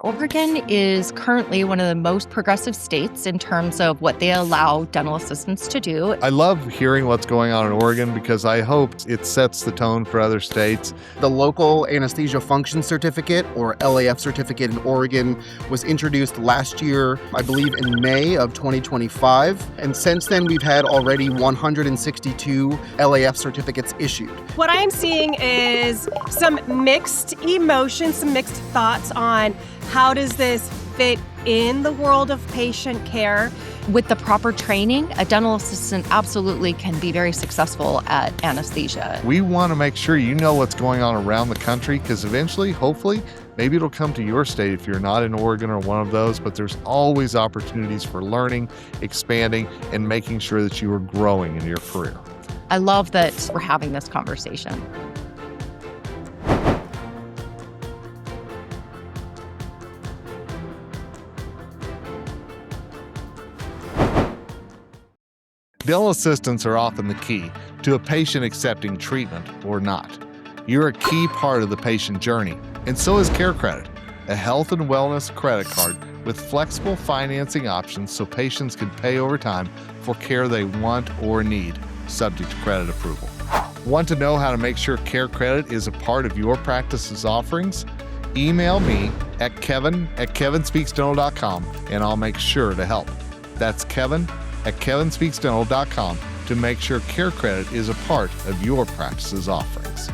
Oregon is currently one of the most progressive states in terms of what they allow dental assistants to do. I love hearing what's going on in Oregon because I hope it sets the tone for other states. The Local Anesthesia Function certificate, or LAF certificate in Oregon, was introduced last year, I believe in May of 2025. And since then, we've had already 162 LAF certificates issued. What I'm seeing is some mixed emotions, some mixed thoughts on how does this fit in the world of patient care. With the proper training, a dental assistant absolutely can be very successful at anesthesia. We want to make sure you know what's going on around the country because eventually, hopefully, maybe it'll come to your state if you're not in Oregon or one of those, but there's always opportunities for learning, expanding, and making sure that you are growing in your career. I love that we're having this conversation. Dental assistants are often the key to a patient accepting treatment or not. You're a key part of the patient journey, and so is Care Credit, a health and wellness credit card with flexible financing options so patients can pay over time for care they want or need, subject to credit approval. Want to know how to make sure Care Credit is a part of your practice's offerings? Email me at kevin@kevinspeaksdental.com and I'll make sure to help. That's kevin@kevinspeaksdental.com to make sure Care Credit is a part of your practice's offerings.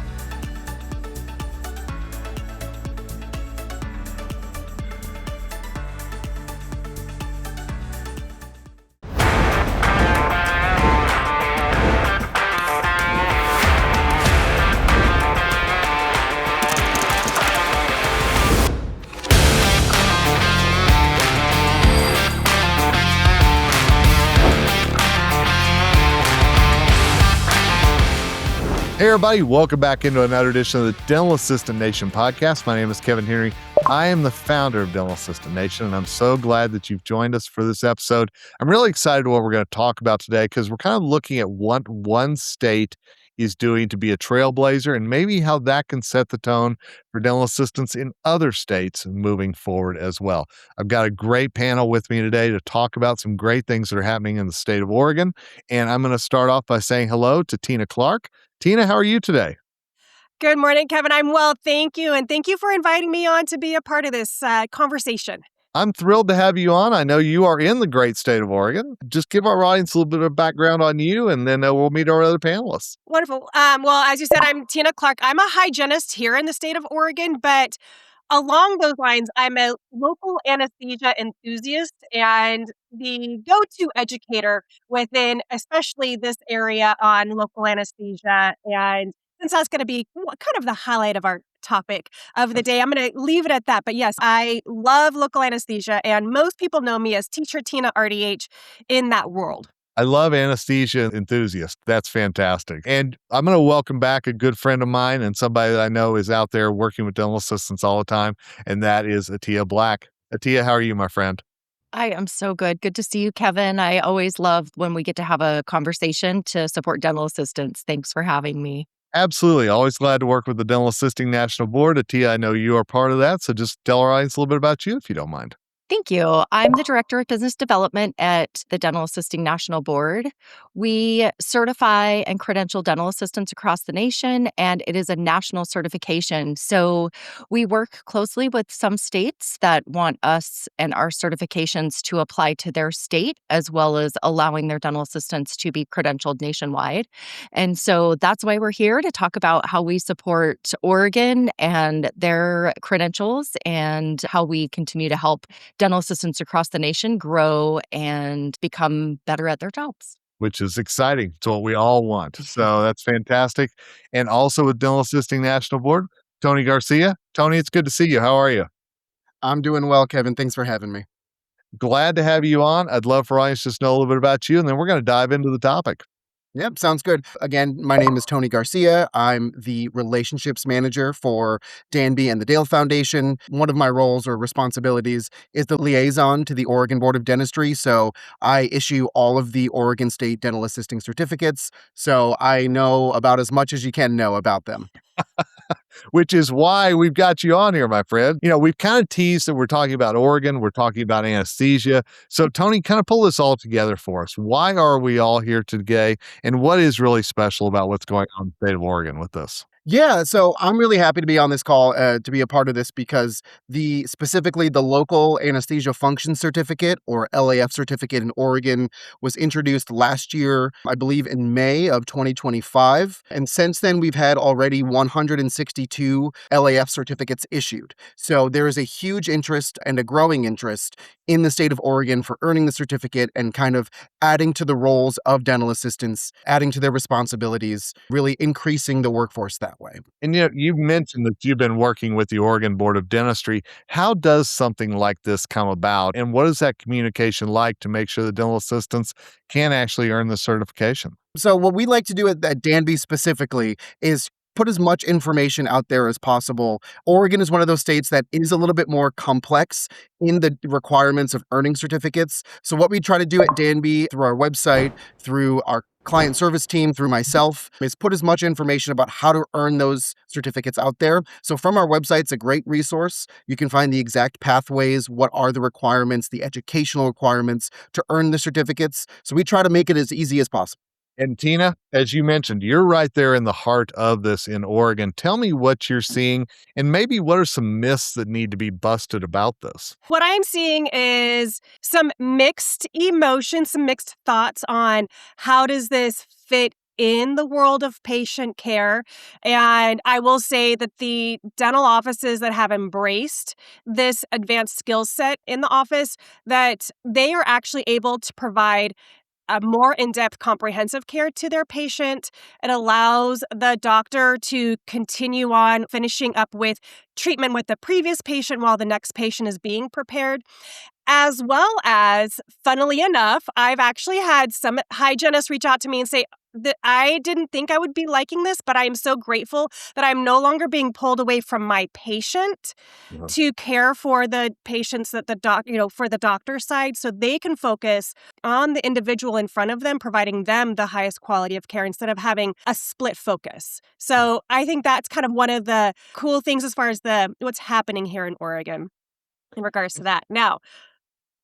Hey everybody, welcome back into another edition of the Dental Assistant Nation podcast. My name is Kevin Henry. I am the founder of Dental Assistant Nation, and I'm so glad that you've joined us for this episode. I'm really excited what we're going to talk about today because we're kind of looking at what one state is doing to be a trailblazer and maybe how that can set the tone for dental assistants in other states moving forward as well. I've got a great panel with me today to talk about some great things that are happening in the state of Oregon, and I'm going to start off by saying hello to Tina Clarke. Tina, how are you today? Good morning, Kevin. I'm well, thank you. And thank you for inviting me on to be a part of this conversation. I'm thrilled to have you on. I know you are in the great state of Oregon. Just give our audience a little bit of background on you, and then we'll meet our other panelists. Wonderful. Well, as you said, I'm Tina Clarke. I'm a hygienist here in the state of Oregon, but along those lines, I'm a local anesthesia enthusiast and the go-to educator within especially this area on local anesthesia. And since that's going to be kind of the highlight of our topic of the day, I'm going to leave it at that. But yes, I love local anesthesia, and most people know me as Teacher Tina RDH in that world. I love anesthesia enthusiasts. That's fantastic. And I'm going to welcome back a good friend of mine and somebody that I know is out there working with dental assistants all the time, and that is Atia Black. Atia, how are you, my friend? I am so good. Good to see you, Kevin. I always love when we get to have a conversation to support dental assistants. Thanks for having me. Absolutely. Always glad to work with the Dental Assisting National Board. Atia, I know you are part of that, so just tell our audience a little bit about you if you don't mind. Thank you. I'm the Director of Business Development at the Dental Assisting National Board. We certify and credential dental assistants across the nation, and it is a national certification. So we work closely with some states that want us and our certifications to apply to their state, as well as allowing their dental assistants to be credentialed nationwide. And so that's why we're here to talk about how we support Oregon and their credentials and how we continue to help dental assistants across the nation grow and become better at their jobs. Which is exciting. It's what we all want. So that's fantastic. And also with Dental Assisting National Board, Tony Garcia. Tony, it's good to see you. How are you? I'm doing well, Kevin. Thanks for having me. Glad to have you on. I'd love for audience to just know a little bit about you, and then we're going to dive into the topic. Yep, sounds good. Again, my name is Tony Garcia. I'm the relationships manager for Danby and the Dale Foundation. One of my roles or responsibilities is the liaison to the Oregon Board of Dentistry. So I issue all of the Oregon State Dental Assisting certificates. So I know about as much as you can know about them. which is why we've got you on here, my friend. We've kind of teased that we're talking about Oregon, we're talking about anesthesia. So, Tony, kind of pull this all together for us. Why are we all here today? And what is really special about what's going on in the state of Oregon with this? Yeah, so I'm really happy to be on this call to be a part of this because specifically the Local Anesthesia Function certificate, or LAF certificate in Oregon, was introduced last year, I believe in May of 2025. And since then, we've had already 162 LAF certificates issued. So there is a huge interest and a growing interest in the state of Oregon for earning the certificate and kind of adding to the roles of dental assistants, adding to their responsibilities, really increasing the workforce that way. And you mentioned that you've been working with the Oregon Board of Dentistry. How does something like this come about? And what is that communication like to make sure the dental assistants can actually earn the certification? So what we like to do at Danby specifically is put as much information out there as possible. Oregon is one of those states that is a little bit more complex in the requirements of earning certificates. So what we try to do at Danby through our website, through our client service team, through myself, is put as much information about how to earn those certificates out there. So from our website, it's a great resource. You can find the exact pathways, what are the requirements, the educational requirements to earn the certificates. So we try to make it as easy as possible. And Tina, as you mentioned, you're right there in the heart of this in Oregon. Tell me what you're seeing and maybe what are some myths that need to be busted about this? What I'm seeing is some mixed emotions, some mixed thoughts on how does this fit in the world of patient care. And I will say that the dental offices that have embraced this advanced skill set in the office, that they are actually able to provide a more in-depth comprehensive care to their patient. It allows the doctor to continue on finishing up with treatment with the previous patient while the next patient is being prepared. As well as, funnily enough, I've actually had some hygienists reach out to me and say that I didn't think I would be liking this, but I am so grateful that I'm no longer being pulled away from my patient to care for the patients that for the doctor side, so they can focus on the individual in front of them, providing them the highest quality of care instead of having a split focus. So I think that's kind of one of the cool things as far as what's happening here in Oregon in regards to that. Now,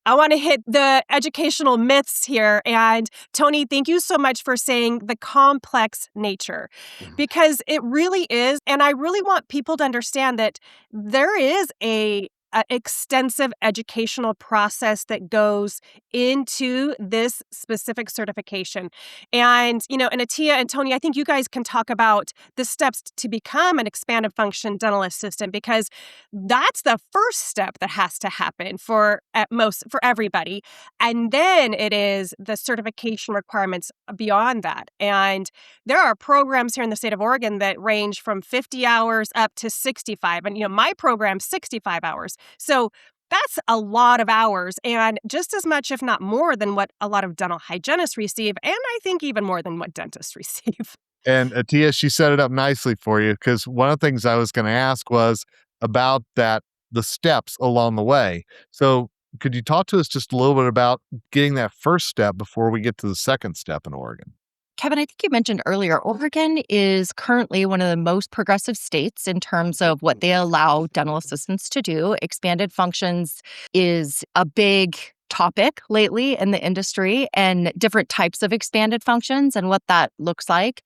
I want to hit the educational myths here. And Tony, thank you so much for saying the complex nature, because it really is. And I really want people to understand that there is a extensive educational process that goes into this specific certification. And Atia and Tony, I think you guys can talk about the steps to become an expanded function dental assistant, because that's the first step that has to happen for everybody. And then it is the certification requirements beyond that. And there are programs here in the state of Oregon that range from 50 hours up to 65. And my program's 65 hours. So that's a lot of hours, and just as much, if not more, than what a lot of dental hygienists receive, and I think even more than what dentists receive. And Atia, she set it up nicely for you, because one of the things I was going to ask was about the steps along the way. So could you talk to us just a little bit about getting that first step before we get to the second step in Oregon? Kevin, I think you mentioned earlier, Oregon is currently one of the most progressive states in terms of what they allow dental assistants to do. Expanded functions is a big topic lately in the industry, and different types of expanded functions and what that looks like.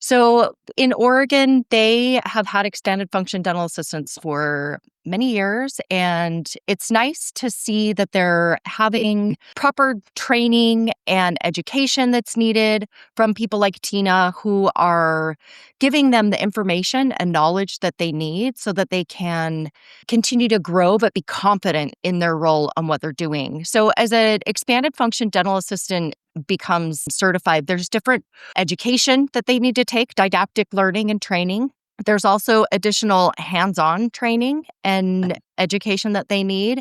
So in Oregon, they have had expanded function dental assistants for many years, and it's nice to see that they're having proper training and education that's needed from people like Tina, who are giving them the information and knowledge that they need so that they can continue to grow but be confident in their role and what they're doing. So as an expanded function dental assistant becomes certified, there's different education that they need to take, didactic learning and training. There's also additional hands-on training and education that they need.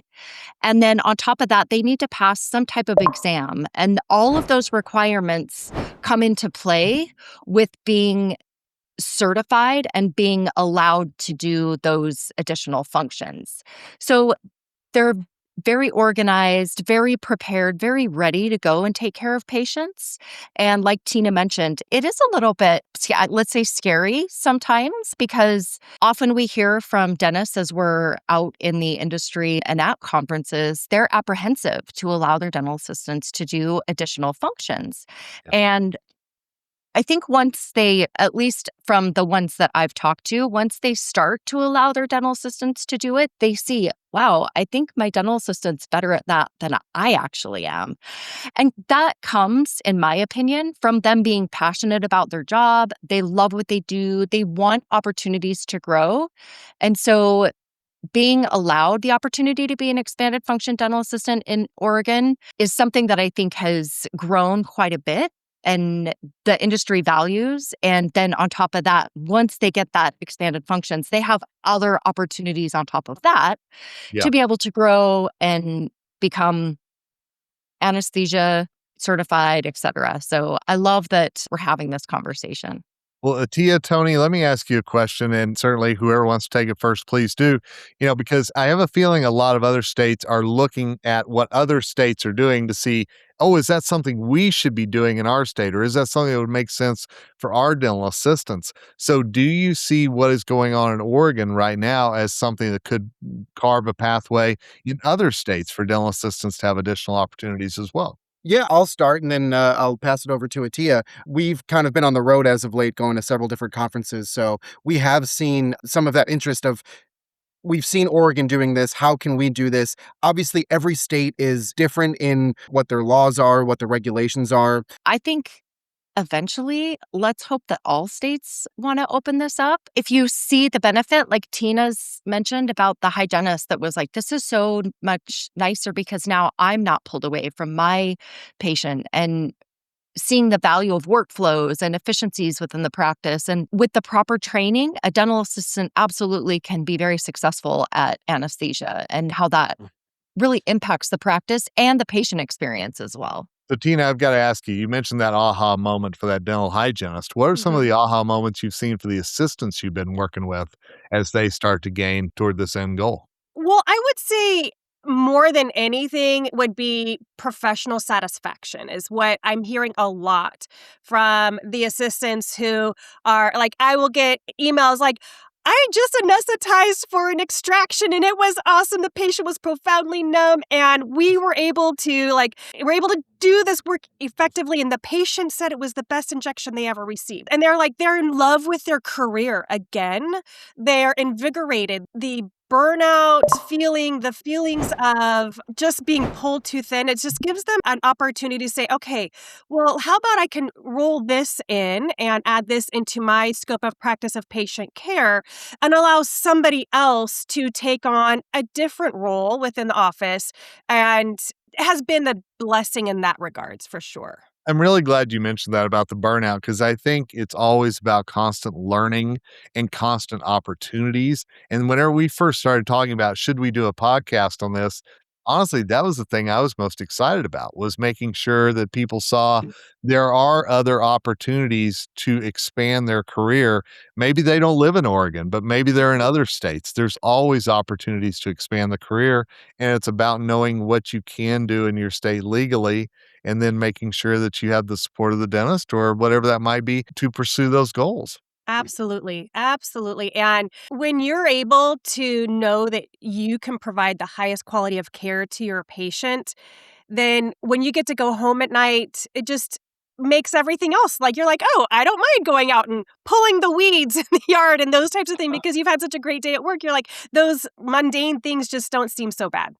And then on top of that, they need to pass some type of exam. And all of those requirements come into play with being certified and being allowed to do those additional functions. So they're very organized, very prepared, very ready to go and take care of patients. And like Tina mentioned, it is a little bit, let's say, scary sometimes, because often we hear from dentists as we're out in the industry and at conferences, they're apprehensive to allow their dental assistants to do additional functions. Yeah. And I think once they, at least from the ones that I've talked to, once they start to allow their dental assistants to do it, they see, wow, I think my dental assistant's better at that than I actually am. And that comes, in my opinion, from them being passionate about their job. They love what they do. They want opportunities to grow. And so being allowed the opportunity to be an expanded function dental assistant in Oregon is something that I think has grown quite a bit and the industry values. And then on top of that, once they get that expanded functions, they have other opportunities on top of that Yeah. to be able to grow and become anesthesia certified, et cetera. So I love that we're having this conversation. Well, Atia, Tony, let me ask you a question, and certainly whoever wants to take it first, please do. Because I have a feeling a lot of other states are looking at what other states are doing to see, oh, is that something we should be doing in our state, or is that something that would make sense for our dental assistants? So, do you see what is going on in Oregon right now as something that could carve a pathway in other states for dental assistants to have additional opportunities as well? Yeah, I'll start and then I'll pass it over to Atia. We've kind of been on the road as of late, going to several different conferences. So we have seen some of that interest of, we've seen Oregon doing this. How can we do this? Obviously, every state is different in what their laws are, what the regulations are. I think eventually, let's hope that all states want to open this up. If you see the benefit, like Tina's mentioned about the hygienist that was like, this is so much nicer because now I'm not pulled away from my patient, and seeing the value of workflows and efficiencies within the practice. And with the proper training, a dental assistant absolutely can be very successful at anesthesia, and how that really impacts the practice and the patient experience as well. So, Tina, I've got to ask you, you mentioned that aha moment for that dental hygienist. What are some of the aha moments you've seen for the assistants you've been working with as they start to gain toward this end goal? Well, I would say more than anything would be professional satisfaction is what I'm hearing a lot from the assistants who are like, I will get emails like, I just anesthetized for an extraction and it was awesome. The patient was profoundly numb and we were able to do this work effectively. And the patient said it was the best injection they ever received. And they're like, they're in love with their career again. They're invigorated. The burnout feeling, the feelings of just being pulled too thin, it just gives them an opportunity to say, okay, well, how about I can roll this in and add this into my scope of practice of patient care and allow somebody else to take on a different role within the office. And it has been a blessing in that regards for sure. I'm really glad you mentioned that about the burnout, because I think it's always about constant learning and constant opportunities. And whenever we first started talking about, should we do a podcast on this? Honestly, that was the thing I was most excited about, was making sure that people saw there are other opportunities to expand their career. Maybe they don't live in Oregon, but maybe they're in other states. There's always opportunities to expand the career. And it's about knowing what you can do in your state legally, and then making sure that you have the support of the dentist or whatever that might be to pursue those goals. Absolutely. Absolutely. And when you're able to know that you can provide the highest quality of care to your patient, then when you get to go home at night, it just makes everything else like you're like, oh, I don't mind going out and pulling the weeds in the yard and those types of things because you've had such a great day at work. You're like, those mundane things just don't seem so bad.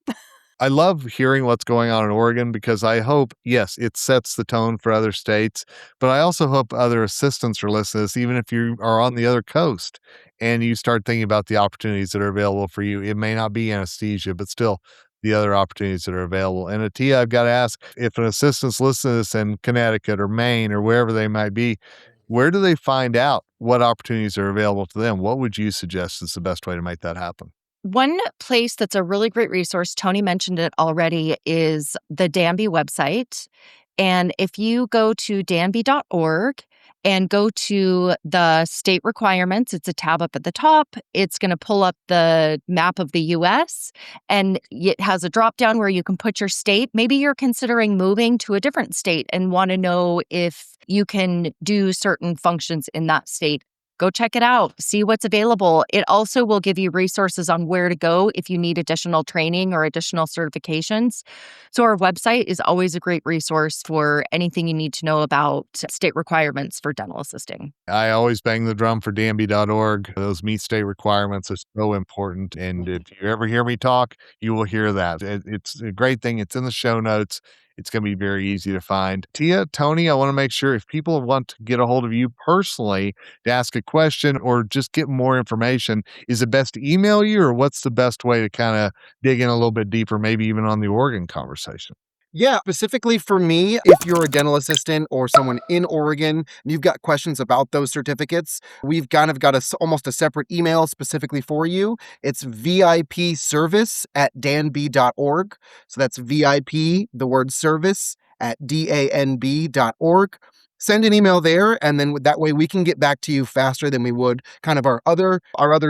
I love hearing what's going on in Oregon, because I hope, yes, it sets the tone for other states, but I also hope other assistants are listening to this, even if you are on the other coast and you start thinking about the opportunities that are available for you. It may not be anesthesia, but still the other opportunities that are available. And Atia, I've got to ask, if an assistant's listening to this in Connecticut or Maine or wherever they might be, where do they find out what opportunities are available to them? What would you suggest is the best way to make that happen? One place that's a really great resource, Tony mentioned it already, is the Danby website. And if you go to danby.org and go to the state requirements. It's a tab up at the top. It's going to pull up the map of the US, and it has a drop down where you can put your state. Maybe you're considering moving to a different state and want to know if you can do certain functions in that state. Go check it out, see what's available. It also will give you resources on where to go if you need additional training or additional certifications. So our website is always a great resource for anything you need to know about state requirements for dental assisting. I always bang the drum for danby.org. Those meet state requirements are so important. And if you ever hear me talk, you will hear that. It's a great thing. It's in the show notes. It's going to be very easy to find. Tia, Tony, I want to make sure if people want to get a hold of you personally to ask a question or just get more information, is it best to email you, or what's the best way to kind of dig in a little bit deeper, maybe even on the Oregon conversation? Yeah, specifically for me, if you're a dental assistant or someone in Oregon and you've got questions about those certificates, we've kind of got almost a separate email specifically for you. It's vipservice@danby.org. So that's VIP, the word service, at danb.org. Send an email there, and then that way we can get back to you faster than we would kind of our other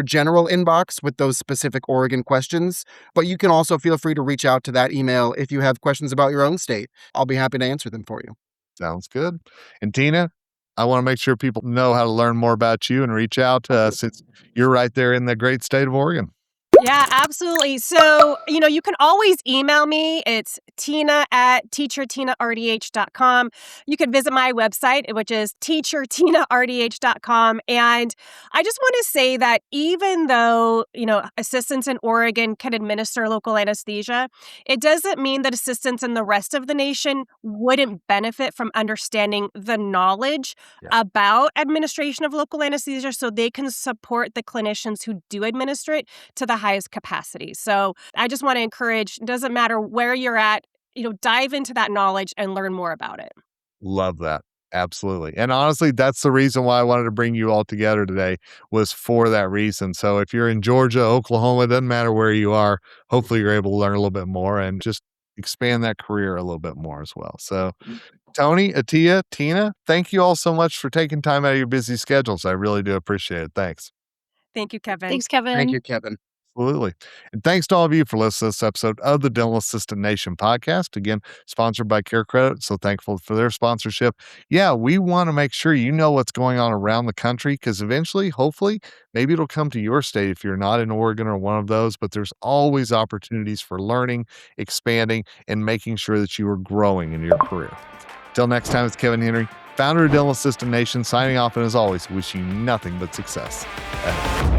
general inbox with those specific Oregon questions. But you can also feel free to reach out to that email if you have questions about your own state. I'll be happy to answer them for you. Sounds good. And Tina, I want to make sure people know how to learn more about you and reach out since you're right there in the great state of Oregon. Yeah, absolutely. So, you can always email me. It's tina@teachertinardh.com. You can visit my website, which is teachertinardh.com. And I just want to say that even though, assistants in Oregon can administer local anesthesia, it doesn't mean that assistants in the rest of the nation wouldn't benefit from understanding the knowledge about administration of local anesthesia so they can support the clinicians who do administer it to the highest capacity. So I just want to encourage, it doesn't matter where you're at, dive into that knowledge and learn more about it. Love that. Absolutely. And honestly, that's the reason why I wanted to bring you all together today, was for that reason. So if you're in Georgia, Oklahoma, it doesn't matter where you are, hopefully you're able to learn a little bit more and just expand that career a little bit more as well. So Tony, Atia, Tina, thank you all so much for taking time out of your busy schedules. I really do appreciate it. Thanks. Thank you, Kevin. Thanks, Kevin. Thank you, Kevin. Absolutely. And thanks to all of you for listening to this episode of the Dental Assistant Nation podcast. Again, sponsored by Care Credit. So thankful for their sponsorship. Yeah, we want to make sure you know what's going on around the country, because eventually, hopefully, maybe it'll come to your state if you're not in Oregon or one of those. But there's always opportunities for learning, expanding, and making sure that you are growing in your career. Till next time, it's Kevin Henry, founder of Dental Assistant Nation, signing off. And as always, wish you nothing but success ahead.